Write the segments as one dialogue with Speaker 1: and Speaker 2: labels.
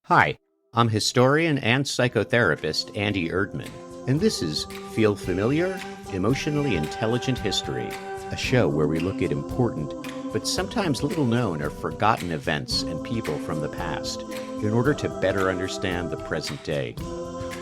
Speaker 1: Hi, I'm historian and psychotherapist Andy Erdman, and this is Feel Familiar? Emotionally Intelligent History, a show where we look at important, but sometimes little known or forgotten events and people from the past in order to better understand the present day.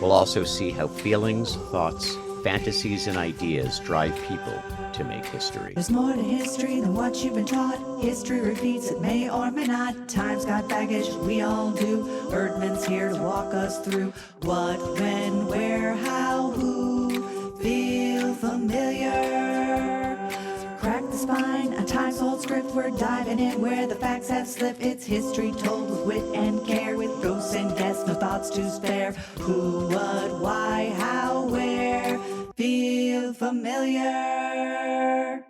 Speaker 1: We'll also see how feelings, thoughts, fantasies, and ideas drive people to make history.
Speaker 2: There's more to history than what you've been taught. History repeats, it may or may not. Time's got baggage, we all do. Erdman's here to walk us through what, when, where, how, who. Feel familiar? Crack the spine, a times-old script. We're diving in where the facts have slipped. It's history told with wit and care, with ghosts and guests, no thoughts to spare. Who, what, why, how, where. Feel familiar?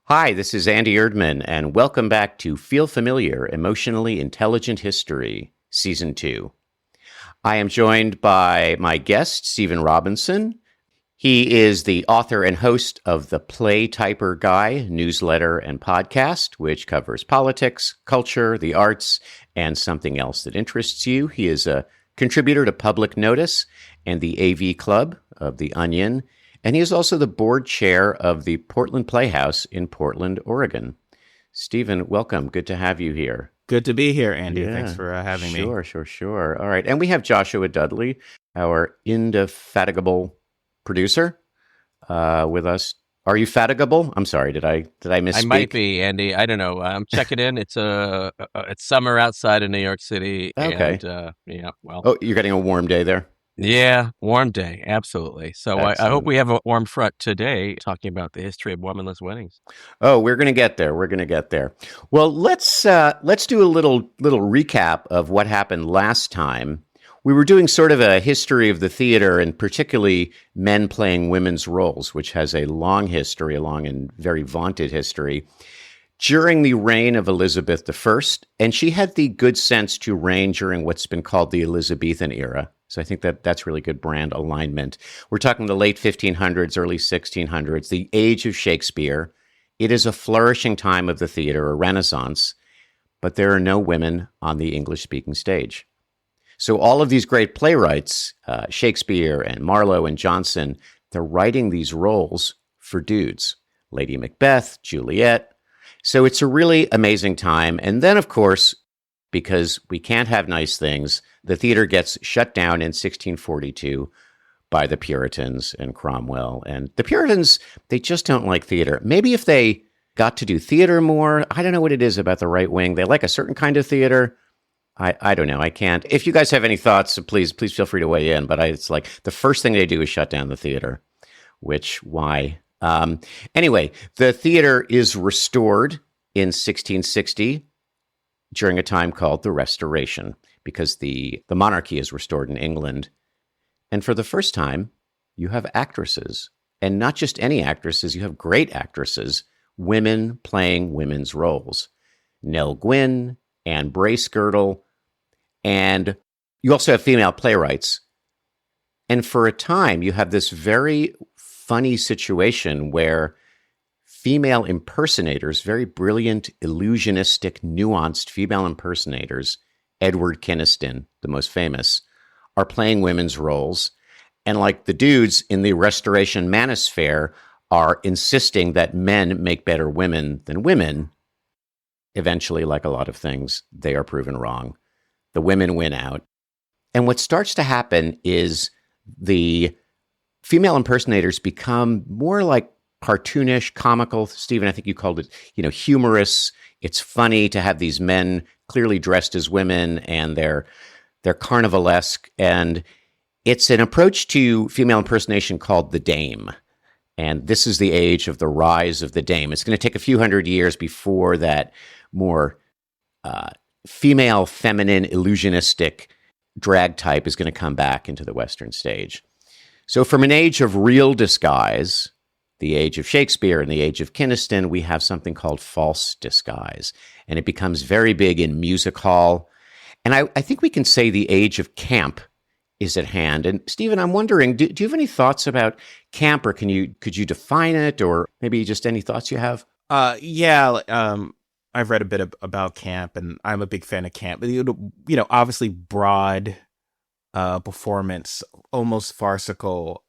Speaker 1: Hi, this is Andy Erdman, and welcome back to Feel Familiar, Emotionally Intelligent History, Season 2. I am joined by my guest, Stephen Robinson. He is the author and host of the Play Typer Guy newsletter and podcast, which covers politics, culture, the arts, and something else that interests you. He is a contributor to Public Notice and the AV Club of The Onion, and he is also the board chair of the Portland Playhouse in Portland, Oregon. Stephen, welcome. Good to have you here.
Speaker 3: Good to be here, Andy. Yeah, thanks for having me.
Speaker 1: Sure. All right. And we have Joshua Dudley, our indefatigable producer, with us. Are you fatigable? I'm sorry. Did I misspeak?
Speaker 4: I might be, Andy. I don't know. I'm checking in. It's it's summer outside of New York City.
Speaker 1: Okay.
Speaker 4: And,
Speaker 1: Oh, you're getting a warm day there?
Speaker 4: Yeah, warm day. Absolutely. So I hope we have a warm front today talking about the history of womanless weddings.
Speaker 1: Oh, we're going to get there. Well, let's do a little recap of what happened last time. We were doing sort of a history of the theater, and particularly men playing women's roles, which has a long and very vaunted history, during the reign of Elizabeth I. And she had the good sense to reign during what's been called the Elizabethan era. So I think that's really good brand alignment. We're talking the late 1500s, early 1600s, the age of Shakespeare. It is a flourishing time of the theater, a renaissance, but there are no women on the English-speaking stage. So all of these great playwrights, Shakespeare and Marlowe and Jonson, they're writing these roles for dudes. Lady Macbeth, Juliet. So it's a really amazing time. And then, of course, because we can't have nice things, the theater gets shut down in 1642 by the Puritans and Cromwell. And the Puritans, they just don't like theater. Maybe if they got to do theater more, I don't know what it is about the right wing. They like a certain kind of theater. I don't know. I can't. If you guys have any thoughts, please feel free to weigh in. But it's like the first thing they do is shut down the theater, why? Anyway, the theater is restored in 1660 during a time called the Restoration, because the monarchy is restored in England. And for the first time, you have actresses. And not just any actresses, you have great actresses, women playing women's roles. Nell Gwynn, Anne Bracegirdle, and you also have female playwrights. And for a time, you have this very funny situation where female impersonators, very brilliant, illusionistic, nuanced female impersonators, Edward Kynaston, the most famous, are playing women's roles. And like the dudes in the Restoration manosphere are insisting that men make better women than women, eventually, like a lot of things, they are proven wrong. The women win out. And what starts to happen is the female impersonators become more like cartoonish, comical. Stephen, I think you called it, humorous. It's funny to have these men clearly dressed as women, and they're carnivalesque. And it's an approach to female impersonation called the dame. And this is the age of the rise of the dame. It's going to take a few hundred years before that more female, feminine, illusionistic drag type is going to come back into the Western stage. So from an age of real disguise, the age of Shakespeare and the age of Kynaston, we have something called false disguise. And it becomes very big in music hall. And I think we can say the age of camp is at hand. And Stephen, I'm wondering, do you have any thoughts about camp, or could you define it, or maybe just any thoughts you have?
Speaker 3: I've read a bit about camp, and I'm a big fan of camp. Obviously broad performance, almost farcical.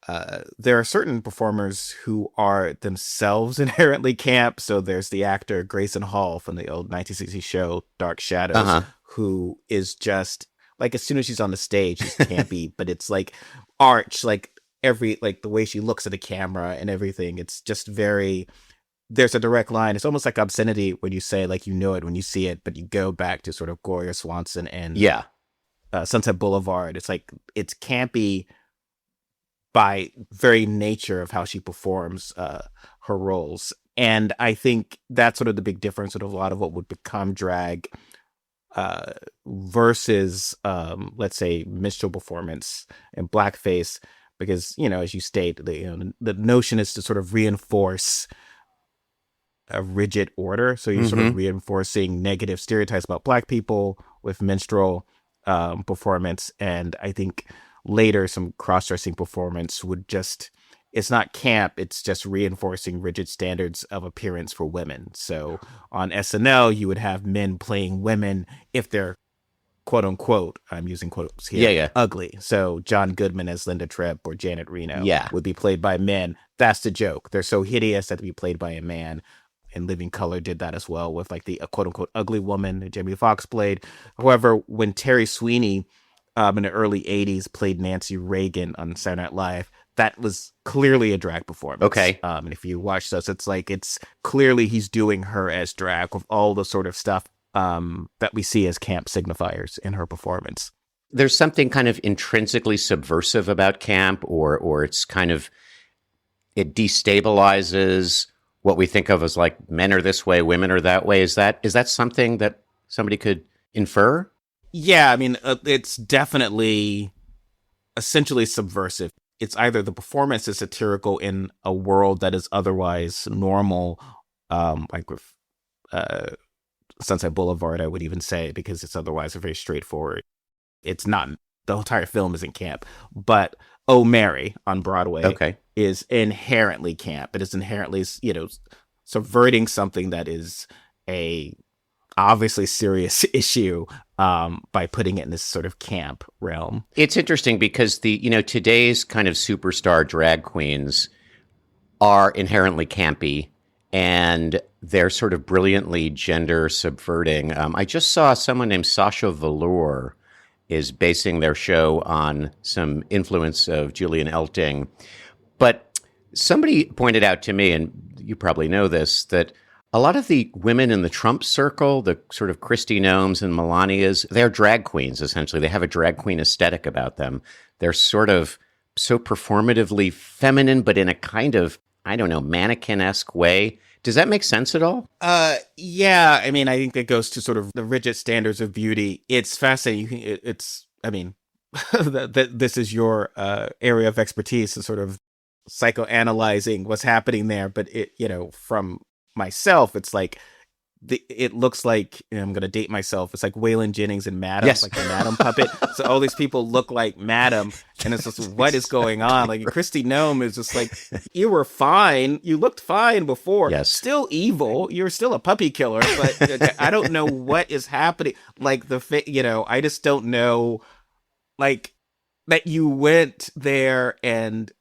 Speaker 3: There are certain performers who are themselves inherently camp. So there's the actor Grayson Hall from the old 1960s show Dark Shadows, who is just like, as soon as she's on the stage, she's campy, but it's like arch, like the way she looks at the camera and everything. It's just very. There's a direct line. It's almost like obscenity when you say, like, you know it when you see it, but you go back to sort of Gloria Swanson and Sunset Boulevard. It's like, it's campy by very nature of how she performs her roles. And I think that's sort of the big difference with a lot of what would become drag versus, let's say, minstrel performance and blackface. Because, as you state, the notion is to sort of reinforce a rigid order. So you're sort of reinforcing negative stereotypes about Black people with minstrel performance. And I think later some cross-dressing performance would just, it's not camp, it's just reinforcing rigid standards of appearance for women. So on SNL, you would have men playing women if they're quote unquote, I'm using quotes here, ugly. So John Goodman as Linda Tripp or Janet Reno would be played by men. That's the joke. They're so hideous that to be played by a man. And Living Color did that as well with like the quote unquote ugly woman that Jamie Foxx played. However, when Terry Sweeney in the early 80s played Nancy Reagan on Saturday Night Live, that was clearly a drag performance.
Speaker 1: Okay.
Speaker 3: And if you watch this, it's clearly he's doing her as drag with all the sort of stuff that we see as camp signifiers in her performance.
Speaker 1: There's something kind of intrinsically subversive about camp, or it's kind of, it destabilizes what we think of as like men are this way, women are that way. Is that something that somebody could infer?
Speaker 3: Yeah, I mean, it's definitely essentially subversive. It's either the performance is satirical in a world that is otherwise normal, like with Sunset Boulevard, I would even say, because it's otherwise very straightforward. It's not, the entire film isn't camp, but Oh Mary on Broadway is inherently camp. It is inherently, subverting something that is a obviously serious issue by putting it in this sort of camp realm.
Speaker 1: It's interesting because today's kind of superstar drag queens are inherently campy, and they're sort of brilliantly gender subverting. I just saw someone named Sasha Velour is basing their show on some influence of Julian Elting. But somebody pointed out to me, and you probably know this, that a lot of the women in the Trump circle, the sort of Kristi Noems and Melanias, they're drag queens, essentially. They have a drag queen aesthetic about them. They're sort of so performatively feminine, but in a kind of, I don't know, mannequin-esque way. Does that make sense at all?
Speaker 3: Yeah. I mean, I think it goes to sort of the rigid standards of beauty. It's fascinating. This is your area of expertise, is sort of psychoanalyzing what's happening there. But from myself, it's like, it looks like, I'm going to date myself, it's like Waylon Jennings and Madam, like the Madam puppet. So all these people look like Madam, and it's just, what is going on? Like, Kristi Noem is just like, you were fine. You looked fine before.
Speaker 1: Yes.
Speaker 3: Still evil. You're still a puppy killer, but I don't know what is happening. Like, I just don't know, like, that you went there and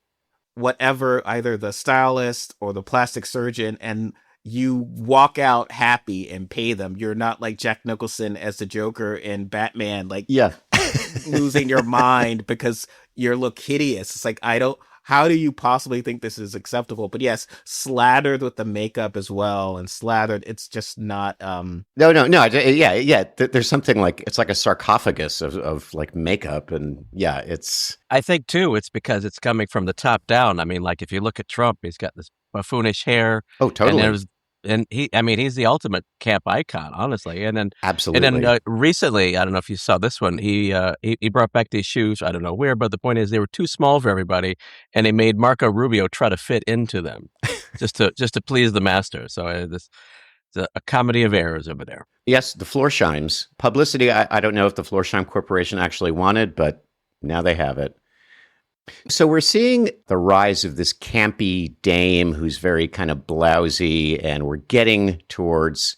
Speaker 3: whatever, either the stylist or the plastic surgeon, and you walk out happy and pay them. You're not like Jack Nicholson as the Joker in Batman, like losing your mind because you look hideous. It's like, how do you possibly think this is acceptable? But yes, slathered with the makeup as well, and slathered, it's just not.
Speaker 1: No. Yeah. There's something like, it's like a sarcophagus of like makeup, and it's.
Speaker 4: I think too, it's because it's coming from the top down. I mean, like if you look at Trump, he's got this buffoonish hair.
Speaker 1: Oh, totally.
Speaker 4: And he's the ultimate camp icon, honestly. And then
Speaker 1: absolutely.
Speaker 4: And then recently, I don't know if you saw this one. He brought back these shoes. I don't know where, but the point is they were too small for everybody, and they made Marco Rubio try to fit into them, just to please the master. So it's a comedy of errors over there.
Speaker 1: Yes, the Florsheims publicity. I don't know if the Florsheim Corporation actually wanted, but now they have it. So we're seeing the rise of this campy dame who's very kind of blousy, and we're getting towards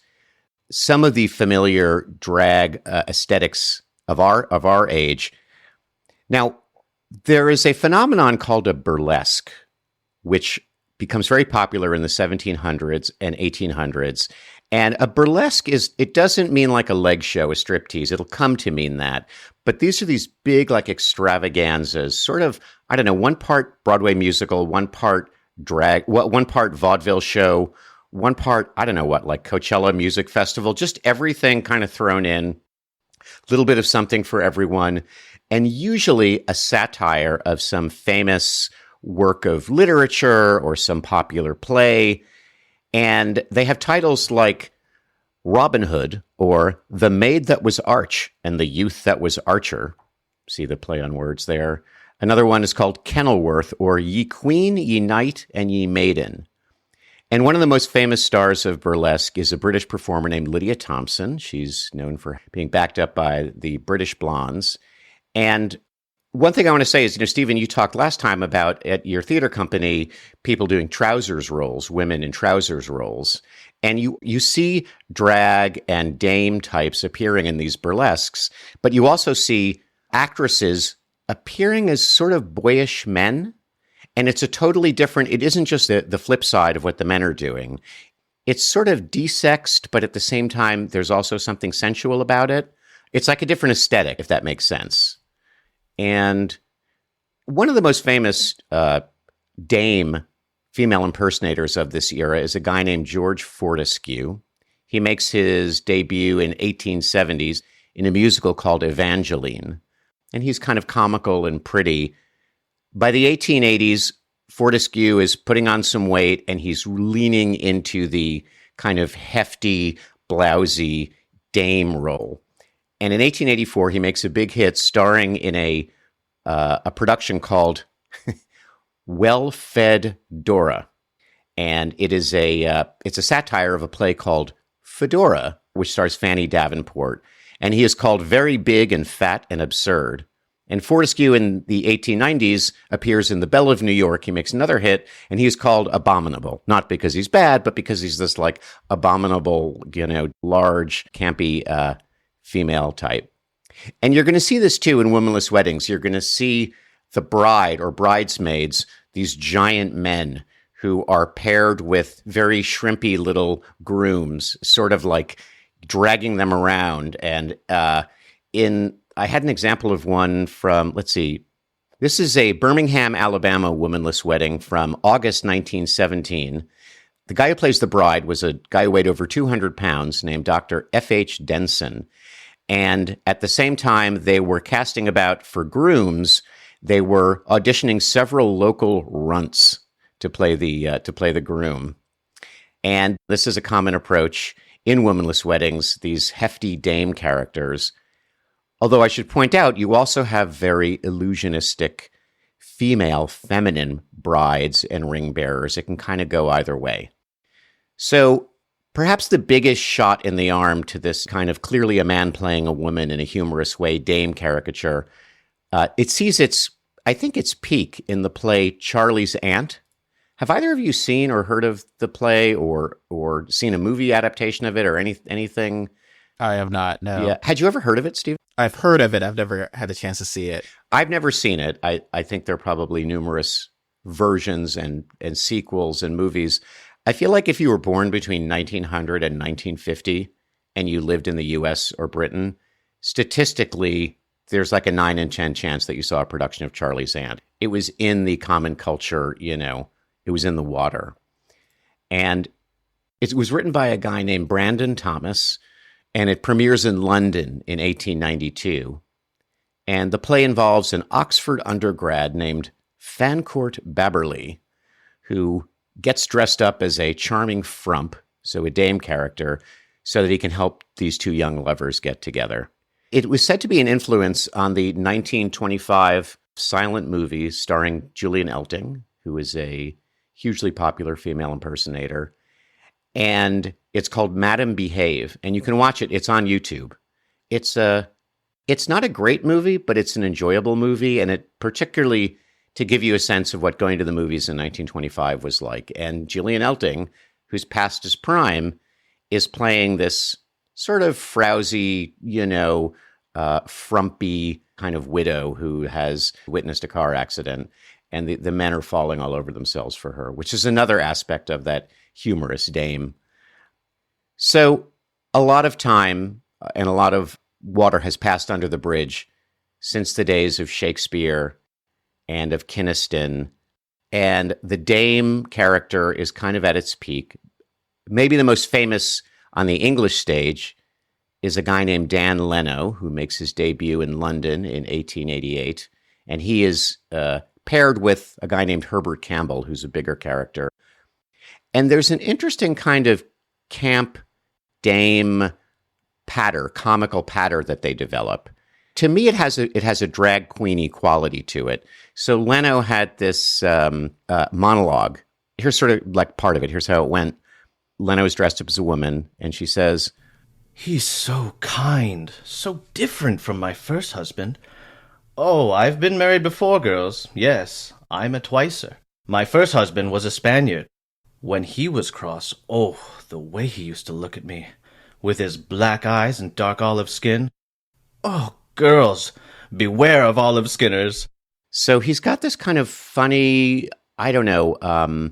Speaker 1: some of the familiar drag aesthetics of our age. Now, there is a phenomenon called a burlesque, which becomes very popular in the 1700s and 1800s. And a burlesque it doesn't mean like a leg show, a striptease. It'll come to mean that. But these are these big like extravaganzas, sort of, I don't know, one part Broadway musical, one part drag, one part vaudeville show, one part, I don't know what, like Coachella Music Festival, just everything kind of thrown in, a little bit of something for everyone, and usually a satire of some famous work of literature or some popular play. And they have titles like Robin Hood or The Maid That Was Arch and the Youth That Was Archer. See the play on words there. Another one is called Kenilworth or Ye Queen, Ye Knight, and Ye Maiden. And one of the most famous stars of burlesque is a British performer named Lydia Thompson. She's known for being backed up by the British Blondes. And one thing I want to say is, Stephen, you talked last time about at your theater company, people doing trousers roles, women in trousers roles. And you see drag and dame types appearing in these burlesques, but you also see actresses appearing as sort of boyish men. And it's a totally different, it isn't just the flip side of what the men are doing. It's sort of desexed, but at the same time, there's also something sensual about it. It's like a different aesthetic, if that makes sense. And one of the most famous dame female impersonators of this era is a guy named George Fortescue. He makes his debut in 1870s in a musical called Evangeline. And he's kind of comical and pretty. By the 1880s, Fortescue is putting on some weight and he's leaning into the kind of hefty, blousy dame role. And in 1884, he makes a big hit starring in a production called Well-Fed Dora. And it's a satire of a play called Fedora, which stars Fanny Davenport. And he is called very big and fat and absurd. And Fortescue in the 1890s appears in The Belle of New York. He makes another hit, and he is called Abominable. Not because he's bad, but because he's this like abominable, large, campy female type. And you're going to see this too in womanless weddings. You're going to see the bride or bridesmaids, these giant men who are paired with very shrimpy little grooms, sort of like dragging them around. And I had an example of one from, let's see, this is a Birmingham, Alabama womanless wedding from August 1917. The guy who plays the bride was a guy who weighed over 200 pounds named Dr. F.H. Denson. And at the same time they were casting about for grooms, they were auditioning several local runts to play the groom. And this is a common approach in womanless weddings, these hefty dame characters. Although I should point out, you also have very illusionistic female, feminine brides and ring bearers. It can kind of go either way. So perhaps the biggest shot in the arm to this kind of clearly a man playing a woman in a humorous way, dame caricature, it sees its peak in the play Charlie's Aunt. Have either of you seen or heard of the play or seen a movie adaptation of it or anything?
Speaker 3: I have not, no.
Speaker 1: Yeah. Had you ever heard of it, Steve?
Speaker 3: I've heard of it. I've never had the chance to see it.
Speaker 1: I've never seen it. I think there are probably numerous versions and sequels and movies. I feel like if you were born between 1900 and 1950 and you lived in the US or Britain, statistically, there's like a 9 in 10 chance that you saw a production of Charlie's Aunt. It was in the common culture, it was in the water. And it was written by a guy named Brandon Thomas, and it premieres in London in 1892. And the play involves an Oxford undergrad named Fancourt Babberley, who gets dressed up as a charming frump, so a dame character, so that he can help these two young lovers get together. It was said to be an influence on the 1925 silent movie starring Julian Elting, who is a hugely popular female impersonator. And it's called Madam Behave, and you can watch it. It's on YouTube. It's not a great movie, but it's an enjoyable movie, and it particularly to give you a sense of what going to the movies in 1925 was like. And Julian Elting, who's past his prime, is playing this sort of frowsy, frumpy kind of widow who has witnessed a car accident, and the men are falling all over themselves for her, which is another aspect of that humorous dame. So a lot of time and a lot of water has passed under the bridge since the days of Shakespeare and of Kynaston, and the dame character is kind of at its peak. Maybe the most famous on the English stage is a guy named Dan Leno, who makes his debut in London in 1888. And he is paired with a guy named Herbert Campbell, who's a bigger character. And there's an interesting kind of camp dame patter, comical patter that they develop. To me, it has a drag queeny quality to it. So Leno had this monologue. Here's sort of like part of it. Here's how it went. Leno is dressed up as a woman, and she says,
Speaker 5: "He's so kind, so different from my first husband. Oh, I've been married before, girls. Yes, I'm a twicer. My first husband was a Spaniard. When he was cross, oh, the way he used to look at me, with his black eyes and dark olive skin. Oh, girls, beware of olive skinners."
Speaker 1: So he's got this kind of funny, I don't know,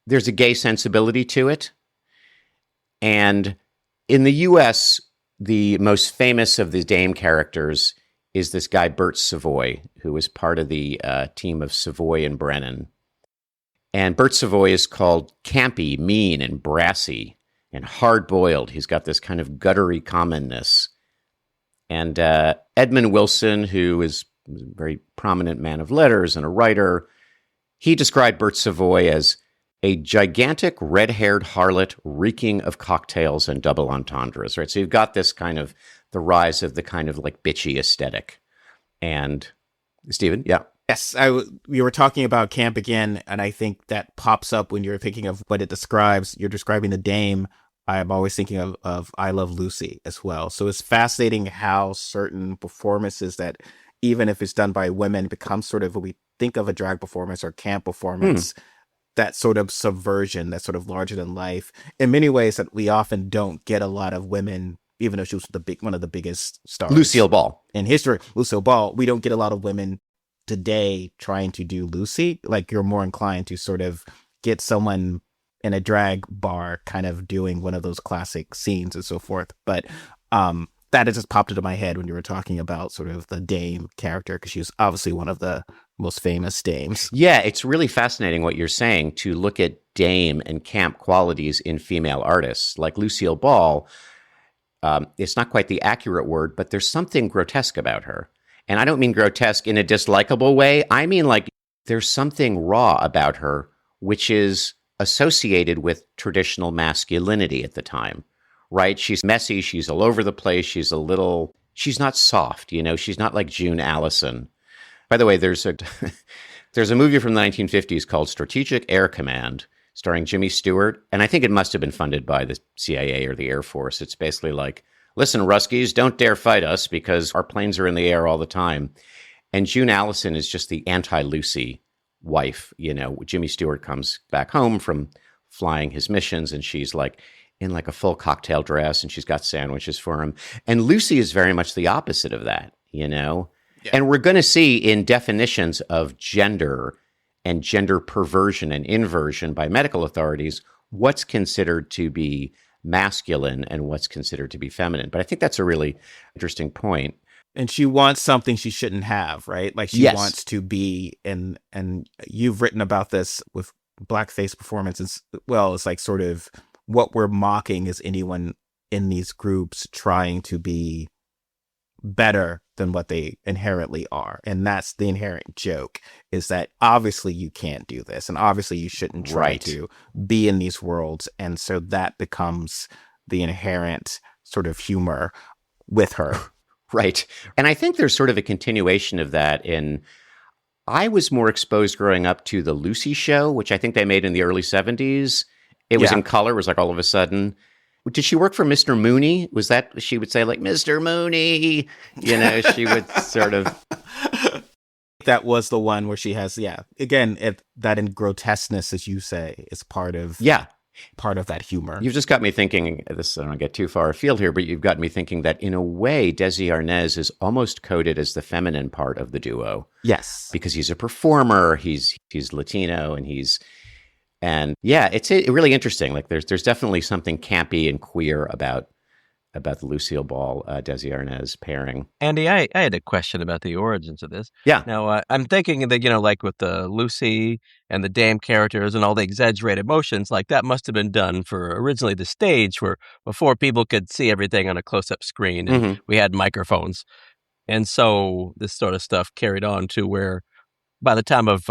Speaker 1: there's a gay sensibility to it. And in the U.S., the most famous of the dame characters is this guy, Bert Savoy, who was part of the team of Savoy and Brennan. And Bert Savoy is called campy, mean, and brassy, and hard-boiled. He's got this kind of guttery commonness. And Edmund Wilson, who is a very prominent man of letters and a writer, he described Bert Savoy as a gigantic red-haired harlot reeking of cocktails and double entendres, right? So you've got this kind of the rise of the kind of like bitchy aesthetic. And Stephen, yeah.
Speaker 3: Yes, we were talking about camp again, and I think that pops up when you're thinking of what it describes. You're describing the dame. I'm always thinking of I Love Lucy as well. So it's fascinating how certain performances that, even if it's done by women, become sort of what we think of a drag performance or camp performance, that sort of subversion, that sort of larger than life. In many ways that we often don't get a lot of women, even though she was one of the biggest stars.
Speaker 1: Lucille Ball.
Speaker 3: In history, Lucille Ball, we don't get a lot of women today trying to do Lucy. Like, you're more inclined to sort of get someone in a drag bar kind of doing one of those classic scenes and so forth. But that has just popped into my head when you were talking about sort of the dame character, because she was obviously one of the most famous dames.
Speaker 1: Yeah, it's really fascinating what you're saying, to look at dame and camp qualities in female artists. Like Lucille Ball, it's not quite the accurate word, but there's something grotesque about her. And I don't mean grotesque in a dislikable way. I mean, like, there's something raw about her, which is associated with traditional masculinity at the time, right? She's messy. She's all over the place. She's not soft, she's not like June Allison. By the way, there's a movie from the 1950s called Strategic Air Command, starring Jimmy Stewart. And I think it must have been funded by the CIA or the Air Force. It's basically like, listen, Ruskies, don't dare fight us because our planes are in the air all the time. And June Allison is just the anti-Lucy wife. Jimmy Stewart comes back home from flying his missions, and she's like in like a full cocktail dress, and she's got sandwiches for him. And Lucy is very much the opposite of that, Yeah. And we're going to see in definitions of gender and gender perversion and inversion by medical authorities what's considered to be masculine and what's considered to be feminine. But I think that's a really interesting point.
Speaker 3: And she wants something she shouldn't have, right? Like, she wants to be, and you've written about this with blackface performances. Well, it's like sort of what we're mocking is anyone in these groups trying to be better than what they inherently are. And that's the inherent joke, is that obviously you can't do this, and obviously you shouldn't try to be in these worlds. And so that becomes the inherent sort of humor with her.
Speaker 1: Right. And I think there's sort of a continuation of that I was more exposed growing up to the Lucy show, which I think they made in the early 70s. It was in color. It was like all of a sudden. Did she work for Mr. Mooney? Was that, she would say like, Mr. Mooney, she would sort of.
Speaker 3: That was the one where she has, again, that in grotesqueness, as you say, is part of.
Speaker 1: Yeah.
Speaker 3: part of that humor.
Speaker 1: You've just got me thinking, this, I don't want to get too far afield here, but you've got me thinking that in a way, Desi Arnaz is almost coded as the feminine part of the duo.
Speaker 3: Yes.
Speaker 1: Because he's a performer, he's Latino, and yeah, it's really interesting. Like there's definitely something campy and queer about the Lucille Ball, Desi Arnaz pairing.
Speaker 4: Andy, I had a question about the origins of this.
Speaker 1: Yeah.
Speaker 4: Now, I'm thinking that, like with the Lucy and the Dame characters and all the exaggerated motions, like that must have been done for originally the stage where before people could see everything on a close-up screen and we had microphones. And so this sort of stuff carried on to where by the time of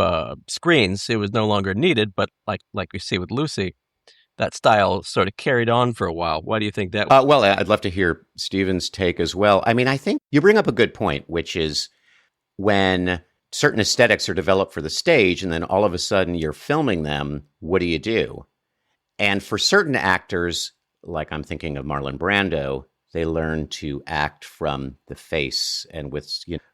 Speaker 4: screens, it was no longer needed. But like we see with Lucy, that style sort of carried on for a while. Why do you think that?
Speaker 1: Well, I'd love to hear Stephen's take as well. I mean, I think you bring up a good point, which is when certain aesthetics are developed for the stage and then all of a sudden you're filming them, what do you do? And for certain actors, like I'm thinking of Marlon Brando, they learn to act from the face and with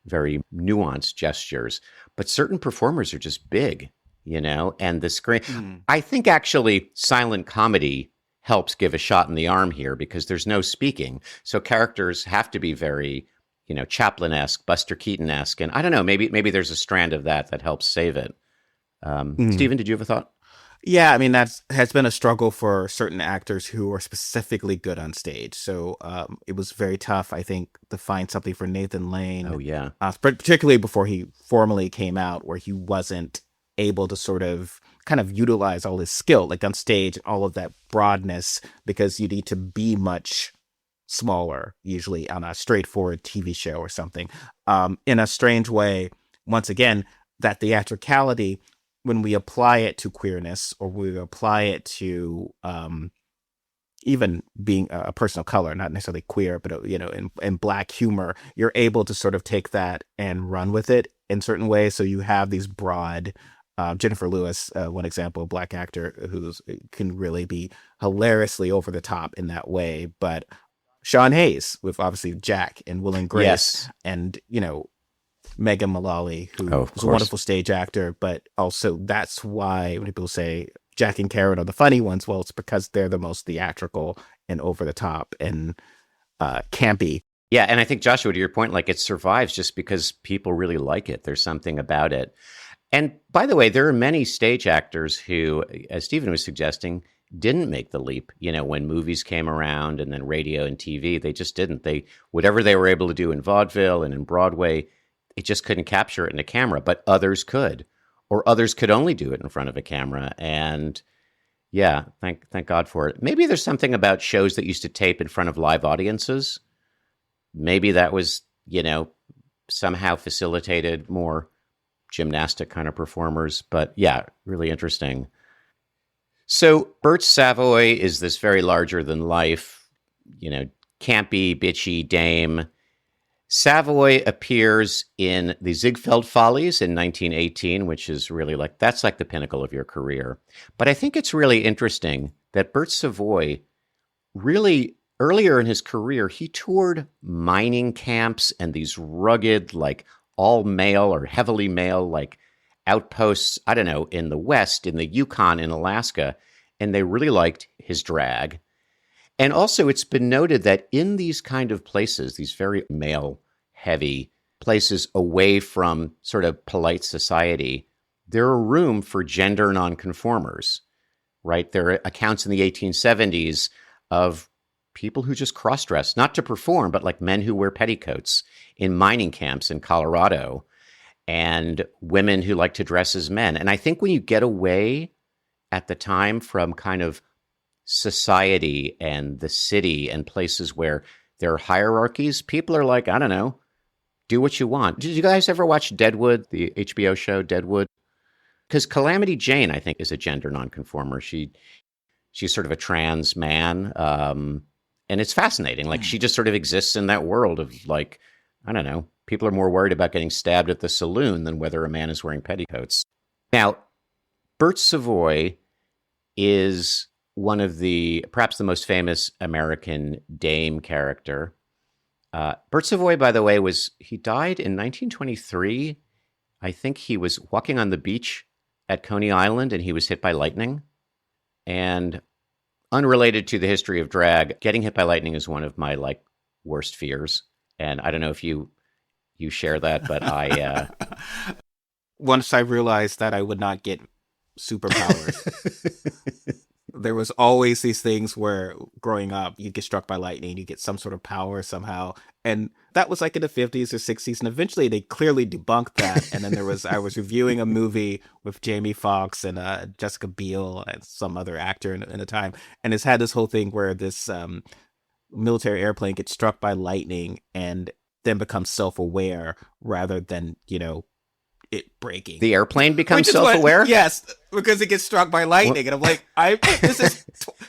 Speaker 1: very nuanced gestures. But certain performers are just big, and the screen. I think actually silent comedy helps give a shot in the arm here because there's no speaking. So characters have to be very, Chaplin-esque, Buster Keaton-esque. And I don't know, maybe there's a strand of that helps save it. Stephen, did you have a thought?
Speaker 3: Yeah, I mean, that has been a struggle for certain actors who are specifically good on stage. So it was very tough, I think, to find something for Nathan Lane.
Speaker 1: Oh, yeah.
Speaker 3: Particularly before he formally came out, where he wasn't able to kind of utilize all his skill, like on stage, all of that broadness, because you need to be much smaller, usually on a straightforward TV show or something. In a strange way, once again, that theatricality, when we apply it to queerness or we apply it to even being a person of color, not necessarily queer, but, in Black humor, you're able to sort of take that and run with it in certain ways. So you have these broad, Jennifer Lewis, one example, a Black actor who can really be hilariously over the top in that way. But Sean Hayes with obviously Jack and Will and Grace,
Speaker 1: yes.
Speaker 3: And, Megan Mullally, who was a wonderful stage actor, but also that's why when people say Jack and Karen are the funny ones, well, it's because they're the most theatrical and over the top and campy.
Speaker 1: Yeah, and I think, Joshua, to your point, like it survives just because people really like it. There's something about it. And by the way, there are many stage actors who, as Stephen was suggesting, didn't make the leap. When movies came around and then radio and TV, they just didn't. Whatever they were able to do in vaudeville and in Broadway, it just couldn't capture it in a camera, but others could, or others could only do it in front of a camera. And yeah, thank God for it. Maybe there's something about shows that used to tape in front of live audiences. Maybe that was, somehow facilitated more gymnastic kind of performers. But yeah, really interesting. So Bert Savoy is this very larger than life, campy, bitchy dame. Savoy appears in the Ziegfeld Follies in 1918, which is really that's like the pinnacle of your career. But I think it's really interesting that Bert Savoy really earlier in his career, he toured mining camps and these rugged, all male or heavily male, outposts, I don't know, in the West, in the Yukon, in Alaska. And they really liked his drag. And also, it's been noted that in these kind of places, these very male-heavy places away from sort of polite society, there are room for gender nonconformers, right? There are accounts in the 1870s of people who just cross-dress, not to perform, but men who wear petticoats in mining camps in Colorado, and women who like to dress as men. And I think when you get away at the time from kind of society and the city and places where there are hierarchies, people are I don't know, do what you want. Did you guys ever watch Deadwood, the HBO show Deadwood? Because Calamity Jane, I think, is a gender nonconformer. She's sort of a trans man, and it's fascinating. She just sort of exists in that world of I don't know, people are more worried about getting stabbed at the saloon than whether a man is wearing petticoats. Now, Bert Savoy is one of perhaps the most famous American dame character. Bert Savoy, by the way, he died in 1923. I think he was walking on the beach at Coney Island and he was hit by lightning. And unrelated to the history of drag, getting hit by lightning is one of my like worst fears. And I don't know if you share that, but I
Speaker 3: Once I realized that I would not get superpowers. There was always these things where growing up, you get struck by lightning, you get some sort of power somehow. And that was like in the 50s or 60s. And eventually they clearly debunked that. And then I was reviewing a movie with Jamie Foxx and Jessica Biel and some other actor in the time. And it's had this whole thing where this military airplane gets struck by lightning and then becomes self-aware rather than, it breaking.
Speaker 1: The airplane becomes self-aware?
Speaker 3: Yes, because it gets struck by lightning. And I'm like,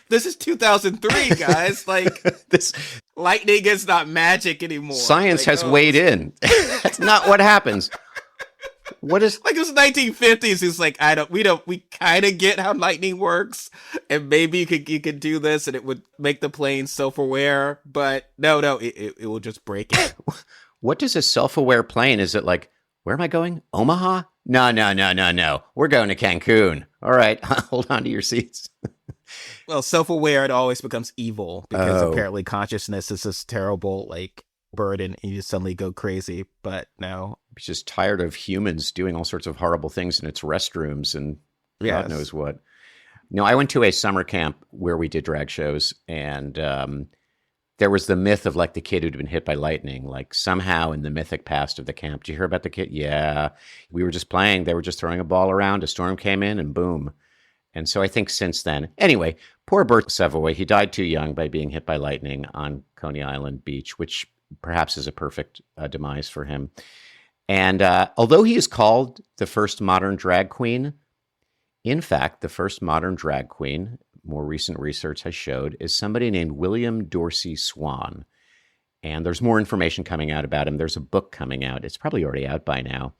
Speaker 3: this is 2003, guys. Like,
Speaker 1: this
Speaker 3: lightning is not magic anymore.
Speaker 1: Science
Speaker 3: like,
Speaker 1: has weighed in. That's not what happens. What is
Speaker 3: like it was 1950s? It's like we kind of get how lightning works, and maybe you could do this, and it would make the plane self-aware. But no, it will just break it.
Speaker 1: What does a self-aware plane? Is it like, where am I going? Omaha? No. We're going to Cancun. All right, hold on to your seats.
Speaker 3: Well, self-aware, it always becomes evil because apparently consciousness is this terrible like burden, and you suddenly go crazy. But no.
Speaker 1: It's just tired of humans doing all sorts of horrible things in its restrooms and God knows what. No, I went to a summer camp where we did drag shows, and there was the myth of like the kid who'd been hit by lightning, like somehow in the mythic past of the camp. Did you hear about the kid? Yeah. We were just playing. They were just throwing a ball around. A storm came in and boom. And so I think since then, anyway, poor Bert Savoy, he died too young by being hit by lightning on Coney Island Beach, which perhaps is a perfect demise for him. And although he is called the first modern drag queen, in fact, the first modern drag queen, more recent research has showed, is somebody named William Dorsey Swan. And there's more information coming out about him. There's a book coming out. It's probably already out by now.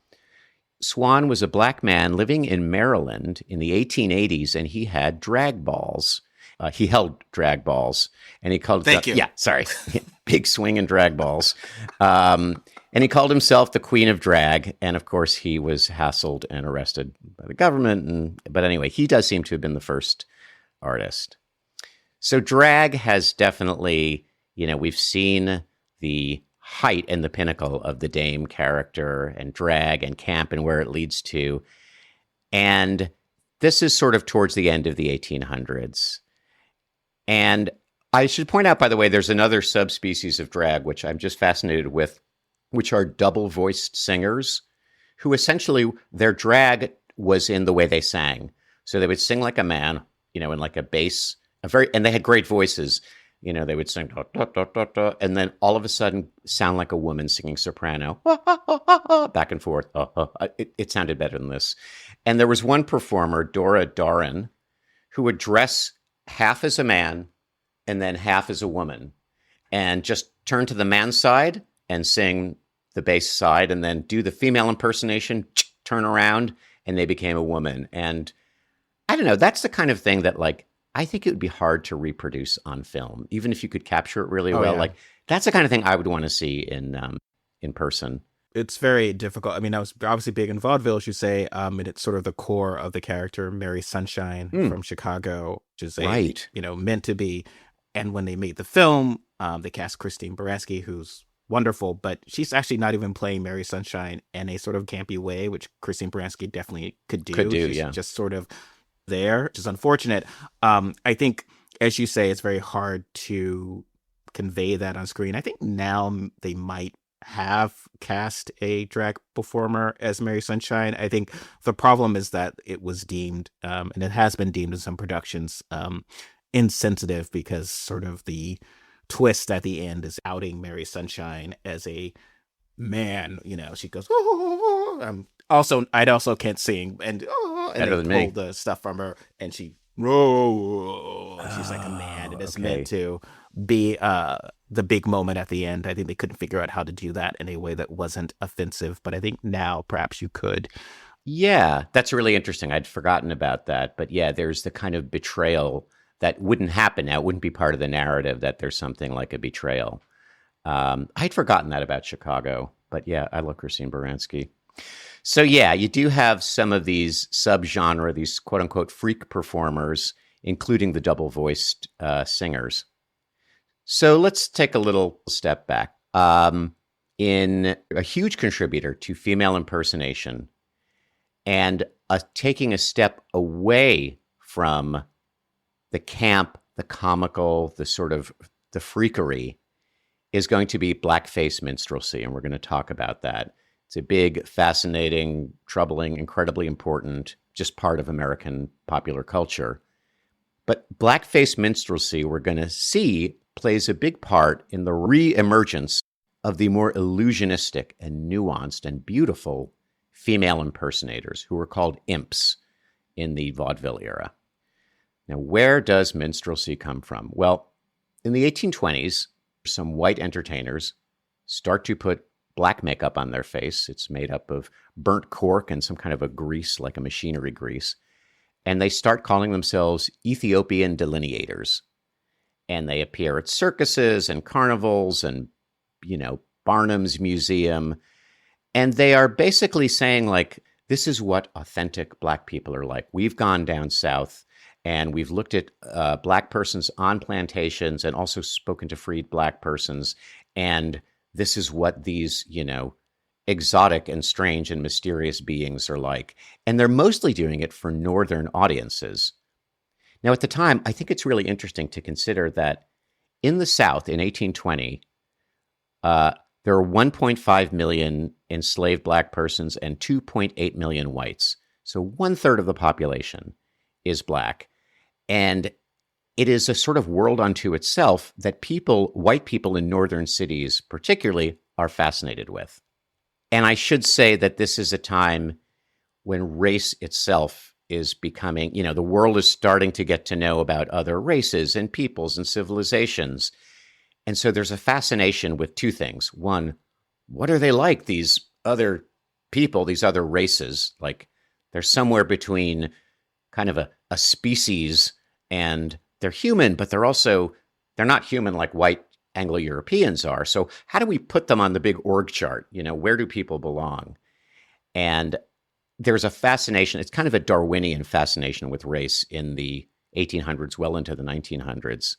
Speaker 1: Swan was a black man living in Maryland in the 1880s, and he had drag balls. He held drag balls, and he called...
Speaker 3: Thank you.
Speaker 1: Yeah, sorry. Big swing and drag balls. And he called himself the Queen of Drag. And of course, he was hassled and arrested by the government. But anyway, he does seem to have been the first artist. So drag has definitely, we've seen the height and the pinnacle of the dame character and drag and camp and where it leads to. And this is sort of towards the end of the 1800s. And I should point out, by the way, there's another subspecies of drag, which I'm just fascinated with, which are double-voiced singers who essentially their drag was in the way they sang. So they would sing like a man, in like a bass, and they had great voices. They would sing, da, da, da, da, da, and then all of a sudden sound like a woman singing soprano, back and forth. It sounded better than this. And there was one performer, Dora Doran, who would dress half as a man and then half as a woman and just turn to the man's side and sing the bass side and then do the female impersonation, turn around, and they became a woman. And I don't know, that's the kind of thing that like, I think it would be hard to reproduce on film, even if you could capture it really well. Yeah. Like that's the kind of thing I would want to see in person.
Speaker 3: It's very difficult. I mean, I was obviously big in vaudeville, as you say, and it's sort of the core of the character, Mary Sunshine from Chicago, which is meant to be. And when they made the film, they cast Christine Baranski, who's wonderful, but she's actually not even playing Mary Sunshine in a sort of campy way, which Christine Baranski definitely could do. She's just sort of there, which is unfortunate. I think, as you say, it's very hard to convey that on screen. I think now they might have cast a drag performer as Mary Sunshine. I think the problem is that it was deemed, and it has been deemed in some productions, insensitive because sort of the twist at the end is outing Mary Sunshine as a man. She goes, I also can't sing, and they pull the stuff from her, and she's like a man, and it's meant to be the big moment at the end. I think they couldn't figure out how to do that in a way that wasn't offensive, but I think now perhaps you could.
Speaker 1: Yeah, that's really interesting. I'd forgotten about that, but yeah, there's the kind of betrayal that wouldn't happen now. It wouldn't be part of the narrative that there's something like a betrayal. I'd forgotten that about Chicago, but yeah, I love Christine Baranski. So yeah, you do have some of these subgenre, these quote unquote freak performers including the double-voiced singers. So let's take a little step back. In a huge contributor to female impersonation and taking a step away from the camp, the comical, the sort of the freakery is going to be blackface minstrelsy, and we're going to talk about that. It's a big, fascinating, troubling, incredibly important, just part of American popular culture. But blackface minstrelsy, we're going to see, plays a big part in the re-emergence of the more illusionistic and nuanced and beautiful female impersonators who were called imps in the vaudeville era. Now, where does minstrelsy come from? Well, in the 1820s, some white entertainers start to put black makeup on their face. It's made up of burnt cork and some kind of a grease, like a machinery grease. And they start calling themselves Ethiopian delineators. And they appear at circuses and carnivals and, Barnum's Museum. And they are basically saying, like, this is what authentic black people are like. We've gone down south and we've looked at black persons on plantations and also spoken to freed black persons. And this is what these, exotic and strange and mysterious beings are like. And they're mostly doing it for Northern audiences. Now, at the time, I think it's really interesting to consider that in the South in 1820, there are 1.5 million enslaved black persons and 2.8 million whites. So 1/3 of the population is black. And it is a sort of world unto itself that white people in northern cities particularly, are fascinated with. And I should say that this is a time when race itself is becoming, the world is starting to get to know about other races and peoples and civilizations. And so there's a fascination with two things. One, what are they like, these other people, these other races? Like, they're somewhere between kind of a species, and they're human, but they're not human like white Anglo-Europeans are. So how do we put them on the big org chart? Where do people belong? And there's a fascination. It's kind of a Darwinian fascination with race in the 1800s, well into the 1900s.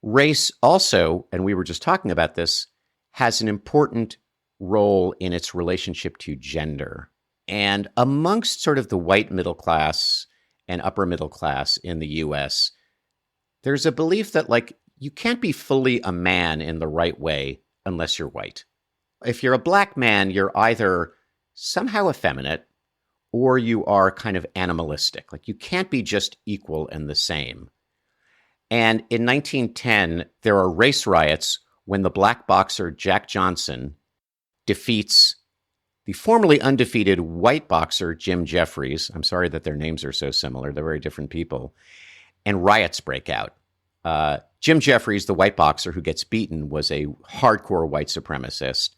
Speaker 1: Race also, and we were just talking about this, has an important role in its relationship to gender. And amongst sort of the white middle class and upper middle class in the US, there's a belief that, like, you can't be fully a man in the right way unless you're white. If you're a black man, you're either somehow effeminate or you are kind of animalistic. Like, you can't be just equal and the same. And in 1910, there are race riots when the black boxer Jack Johnson defeats the formerly undefeated white boxer Jim Jeffries. I'm sorry that their names are so similar. They're very different people. And riots break out. Jim Jeffries, the white boxer who gets beaten, was a hardcore white supremacist.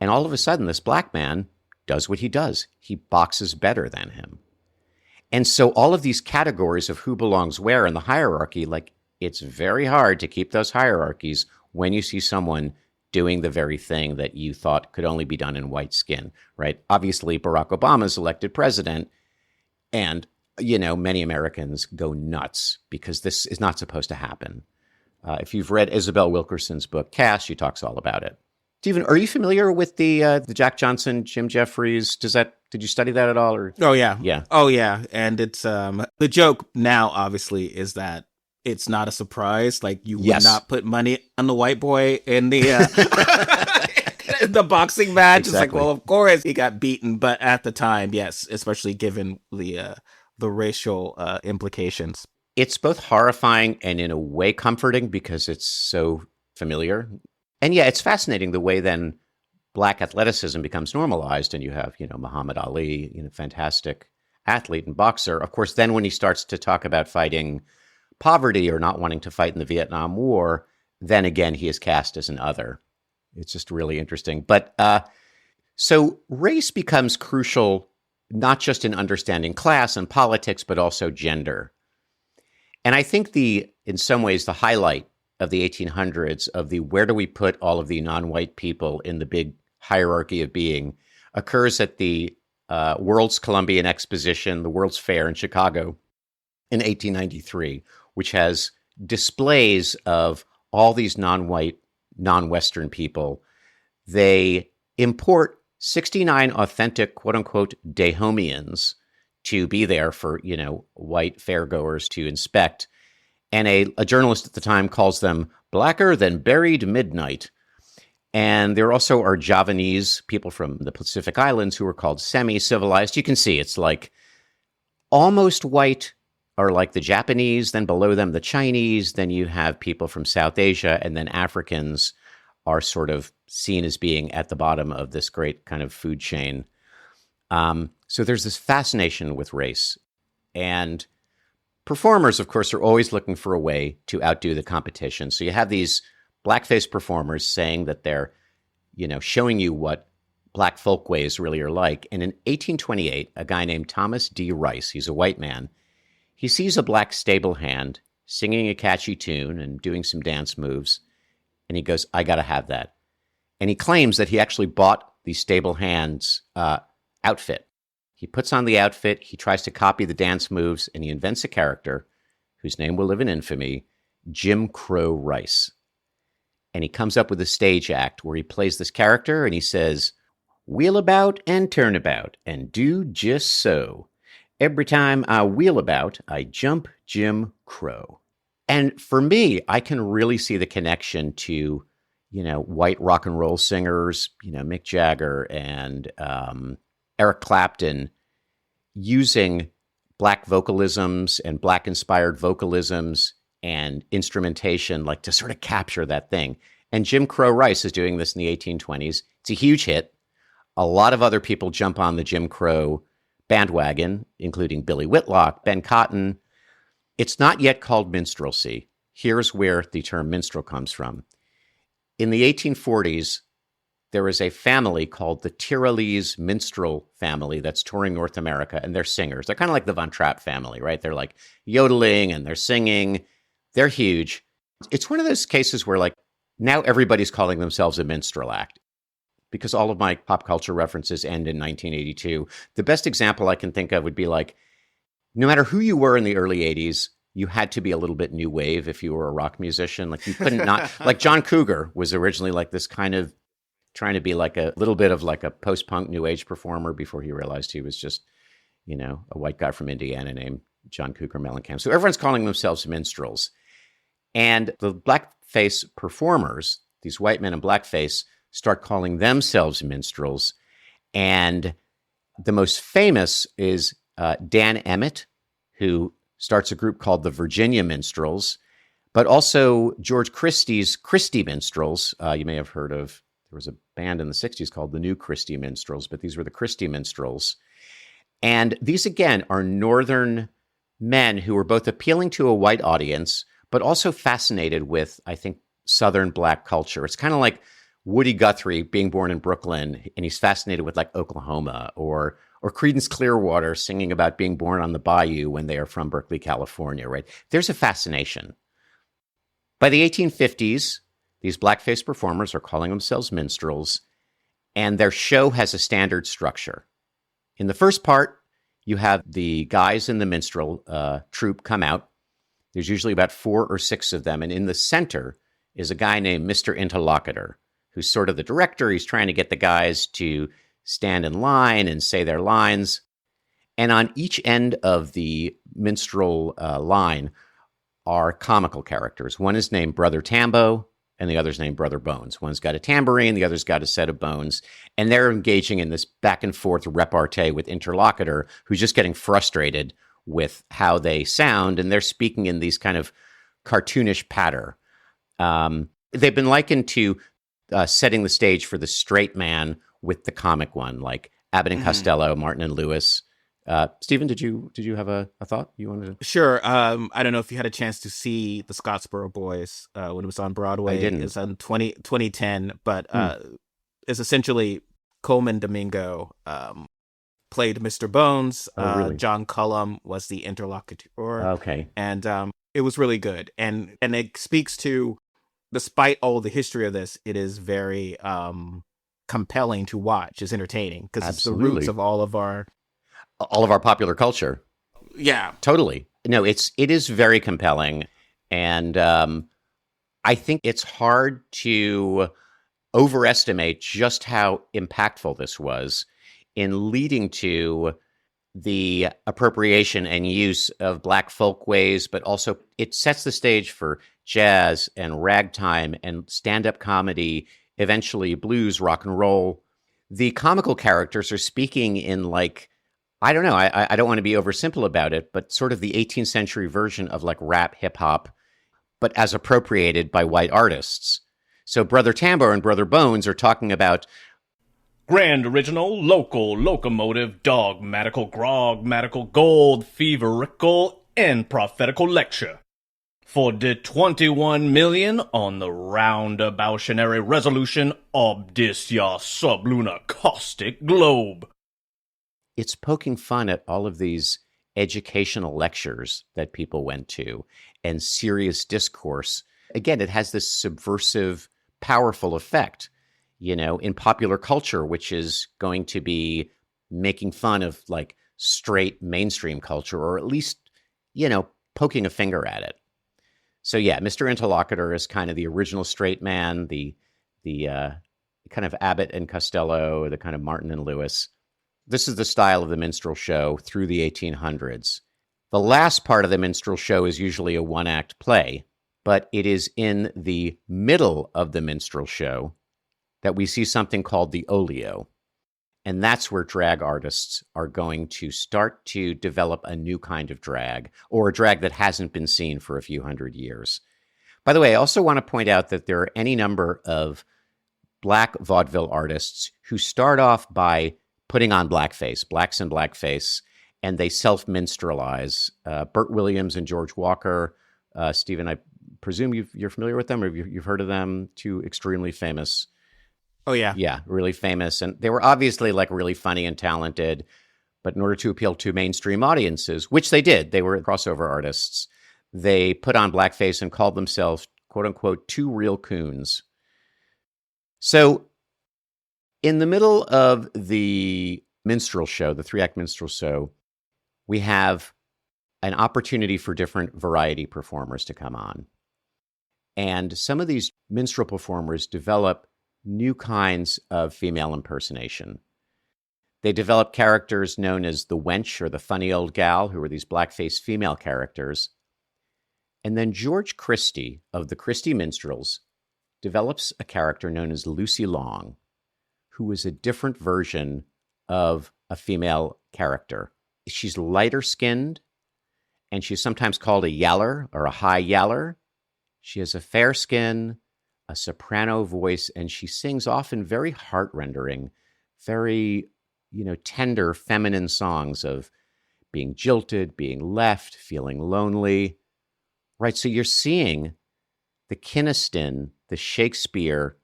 Speaker 1: And all of a sudden, this black man does what he does. He boxes better than him. And so all of these categories of who belongs where in the hierarchy, like, it's very hard to keep those hierarchies when you see someone doing the very thing that you thought could only be done in white skin, right? Obviously, Barack Obama is elected president, and, many Americans go nuts because this is not supposed to happen. If you've read Isabel Wilkerson's book, Cash, she talks all about it. Stephen, are you familiar with the Jack Johnson, Jim Jeffries? Did you study that at all? Or?
Speaker 3: Oh, yeah.
Speaker 1: Yeah.
Speaker 3: Oh, yeah. And it's the joke now, obviously, is that it's not a surprise. Like, you would not put money on the white boy in the the boxing match. Exactly. It's like, well, of course he got beaten, but at the time, yes, especially given the racial implications.
Speaker 1: It's both horrifying and in a way comforting because it's so familiar. And yeah, it's fascinating the way then black athleticism becomes normalized, and you have, Muhammad Ali, fantastic athlete and boxer. Of course, then when he starts to talk about fighting poverty or not wanting to fight in the Vietnam War, then again, he is cast as an other. It's just really interesting. But so race becomes crucial, not just in understanding class and politics, but also gender. And I think in some ways, the highlight of the 1800s of the where do we put all of the non-white people in the big hierarchy of being occurs at the World's Columbian Exposition, the World's Fair in Chicago in 1893, which has displays of all these non-white, non-Western people. They import 69 authentic, quote unquote, Dahomians to be there for, white fairgoers to inspect. And a journalist at the time calls them blacker than buried midnight. And there also are Javanese people from the Pacific Islands who are called semi-civilized. You can see it's like almost white are like the Japanese, then below them the Chinese, then you have people from South Asia, and then Africans are sort of seen as being at the bottom of this great kind of food chain. So there's this fascination with race. And performers, of course, are always looking for a way to outdo the competition. So you have these blackface performers saying that they're, showing you what black folkways really are like. And in 1828, a guy named Thomas D. Rice, he's a white man, he sees a black stable hand singing a catchy tune and doing some dance moves. And he goes, I got to have that. And he claims that he actually bought the stable hand's outfit. He puts on the outfit, he tries to copy the dance moves, and he invents a character whose name will live in infamy, Jim Crow Rice. And he comes up with a stage act where he plays this character and he says, wheel about and turn about and do just so. Every time I wheel about, I jump Jim Crow. And for me, I can really see the connection to, white rock and roll singers, Mick Jagger and Eric Clapton using black vocalisms and black inspired vocalisms and instrumentation, like to sort of capture that thing. And Jim Crow Rice is doing this in the 1820s. It's a huge hit. A lot of other people jump on the Jim Crow bandwagon, including Billy Whitlock, Ben Cotton. It's not yet called minstrelsy. Here's where the term minstrel comes from. In the 1840s, there is a family called the Tyrolese minstrel family that's touring North America, and they're singers. They're kind of like the Von Trapp family, right? They're like yodeling and they're singing. They're huge. It's one of those cases where like now everybody's calling themselves a minstrel act because all of my pop culture references end in 1982. The best example I can think of would be like, no matter who you were in the early 80s, you had to be a little bit new wave if you were a rock musician. Like you couldn't not, like John Cougar was originally like this kind of trying to be like a little bit of like a post-punk new age performer before he realized he was just, a white guy from Indiana named John Cougar Mellencamp. So everyone's calling themselves minstrels. And the blackface performers, these white men in blackface, start calling themselves minstrels. And the most famous is Dan Emmett, who starts a group called the Virginia Minstrels, but also George Christie's Christie Minstrels. You may have heard of, there was a band in the 60s called the New Christie Minstrels, but these were the Christie Minstrels. And these, again, are Northern men who were both appealing to a white audience, but also fascinated with, I think, Southern black culture. It's kind of like Woody Guthrie being born in Brooklyn, and he's fascinated with like Oklahoma, or Creedence Clearwater singing about being born on the bayou when they are from Berkeley, California, right? There's a fascination. By the 1850s, these blackface performers are calling themselves minstrels, and their show has a standard structure. In the first part, you have the guys in the minstrel troupe come out. There's usually about 4 or 6 of them, and in the center is a guy named Mr. Interlocutor, who's sort of the director. He's trying to get the guys to stand in line and say their lines. And on each end of the minstrel line are comical characters. One is named Brother Tambo, and the other's named Brother Bones. One's got a tambourine, the other's got a set of bones. And they're engaging in this back and forth repartee with Interlocutor, who's just getting frustrated with how they sound. And they're speaking in these kind of cartoonish patter. They've been likened to setting the stage for the straight man with the comic one, like Abbott and Costello, Martin and Lewis. Stephen, did you have a thought you wanted to?
Speaker 3: Sure. I don't know if you had a chance to see the Scottsboro Boys when it was on Broadway.
Speaker 1: I didn't.
Speaker 3: It's on 2010, but it's essentially Coleman Domingo played Mr. Bones.
Speaker 1: Really?
Speaker 3: John Cullum was the interlocutor.
Speaker 1: Okay.
Speaker 3: And it was really good. And it speaks to, despite all the history of this, it is very compelling to watch. It's entertaining because it's the roots of all of our
Speaker 1: popular culture.
Speaker 3: Yeah.
Speaker 1: Totally. No, it is very compelling. And I think it's hard to overestimate just how impactful this was in leading to the appropriation and use of Black folkways, but also it sets the stage for jazz and ragtime and stand-up comedy, eventually blues, rock and roll. The comical characters are speaking in like, I don't know, I don't want to be oversimple about it, but sort of the 18th century version of like rap, hip hop, but as appropriated by white artists. So Brother Tambo and Brother Bones are talking about
Speaker 5: Grand original, local, locomotive, dogmatical, grogmatical, gold, feverical, and prophetical lecture. For the 21 million on the roundaboutionary resolution of this ya sublunar caustic globe.
Speaker 1: it's poking fun at all of these educational lectures that people went to and serious discourse. Again, it has this subversive, powerful effect, in popular culture, which is going to be making fun of like straight mainstream culture, or at least, poking a finger at it. So yeah, Mr. Interlocutor is kind of the original straight man, the kind of Abbott and Costello, the kind of Martin and Lewis. This is the style of the minstrel show through the 1800s. The last part of the minstrel show is usually a one-act play, but it is in the middle of the minstrel show that we see something called the olio. And that's where drag artists are going to start to develop a new kind of drag, or a drag that hasn't been seen for a few hundred years. By the way, I also want to point out that there are any number of Black vaudeville artists who start off by putting on blackface, blacks in blackface, and they self-minstrelize. Bert Williams and George Walker. Stephen, I presume you're familiar with them, or you've heard of them, two extremely famous.
Speaker 3: Oh, yeah.
Speaker 1: Yeah, really famous. And they were obviously like really funny and talented, but in order to appeal to mainstream audiences, which they did, they were crossover artists, they put on blackface and called themselves, quote unquote, two real coons. So in the middle of the minstrel show, the 3-act minstrel show, we have an opportunity for different variety performers to come on. And some of these minstrel performers develop new kinds of female impersonation. They develop characters known as the wench, or the funny old gal, who are these blackface female characters. And then George Christie of the Christie Minstrels develops a character known as Lucy Long, who is a different version of a female character. She's lighter skinned, and she's sometimes called a yaller or a high yaller. She has a fair skin, a soprano voice, and she sings often very heart-rendering, very, tender feminine songs of being jilted, being left, feeling lonely. Right, so you're seeing the Kynaston, the Shakespeare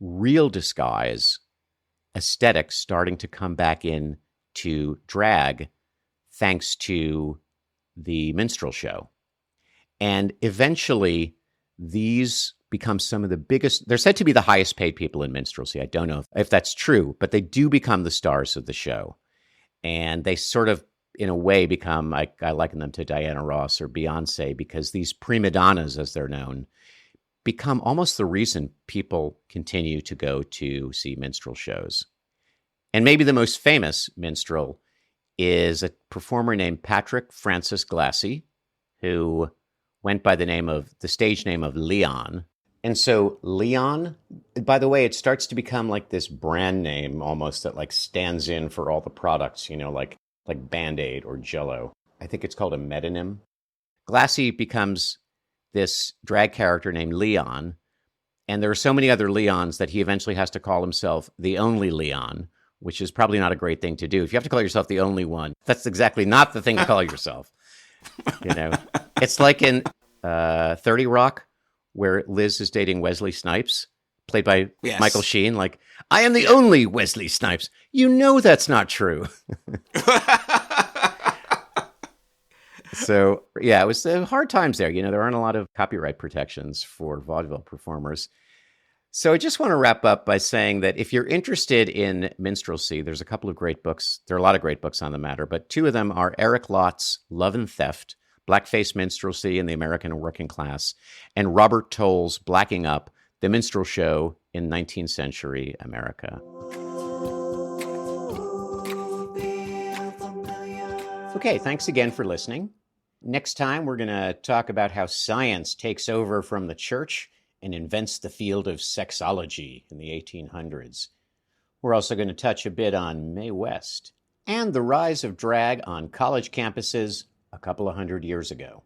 Speaker 1: real disguise aesthetic starting to come back in to drag thanks to the minstrel show. And eventually these become some of the biggest, they're said to be the highest paid people in minstrelsy. I don't know if that's true, but they do become the stars of the show. And they sort of, in a way, become, I liken them to Diana Ross or Beyonce, because these prima donnas, as they're known, become almost the reason people continue to go to see minstrel shows. And maybe the most famous minstrel is a performer named Patrick Francis Glassy, who went by the stage name of Leon. And so Leon, by the way, it starts to become like this brand name almost that like stands in for all the products, like Band-Aid or Jell-O. I think it's called a metonym. Glassy becomes this drag character named Leon, and there are so many other Leons that he eventually has to call himself the only Leon, which is probably not a great thing to do. If you have to call yourself the only one, that's exactly not the thing to call yourself. It's like in 30 Rock, where Liz is dating Wesley Snipes, played by Michael Sheen. Like, I am the only Wesley Snipes. That's not true. So, yeah, it was hard times there. There aren't a lot of copyright protections for vaudeville performers. So I just want to wrap up by saying that if you're interested in minstrelsy, there's a couple of great books. There are a lot of great books on the matter, but two of them are Eric Lott's Love and Theft, blackface minstrelsy in the American working class, and Robert Toll's Blacking Up, the minstrel show in 19th century America. Okay, thanks again for listening. Next time, we're going to talk about how science takes over from the church and invents the field of sexology in the 1800s. We're also going to touch a bit on Mae West and the rise of drag on college campuses a couple of hundred years ago.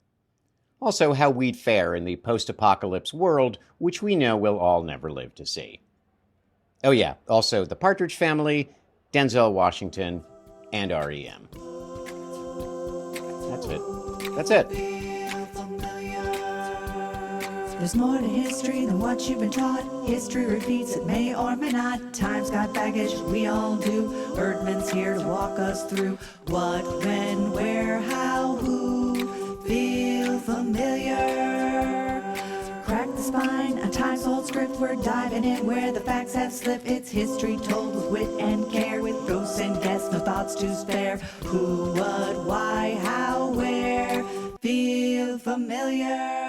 Speaker 1: Also, how we'd fare in the post-apocalypse world, which we know we'll all never live to see. Oh yeah, also the Partridge Family, Denzel Washington, and REM. That's it. That's it.
Speaker 2: There's more to history than what you've been taught. History repeats, it may or may not. Time's got baggage, we all do. Birdman's here to walk us through what, when, where, how, who. Feel familiar? Crack the spine, a times-old script. We're diving in where the facts have slipped. It's history told with wit and care, with ghosts and guests, no thoughts to spare. Who, what, why, how, where. Feel familiar?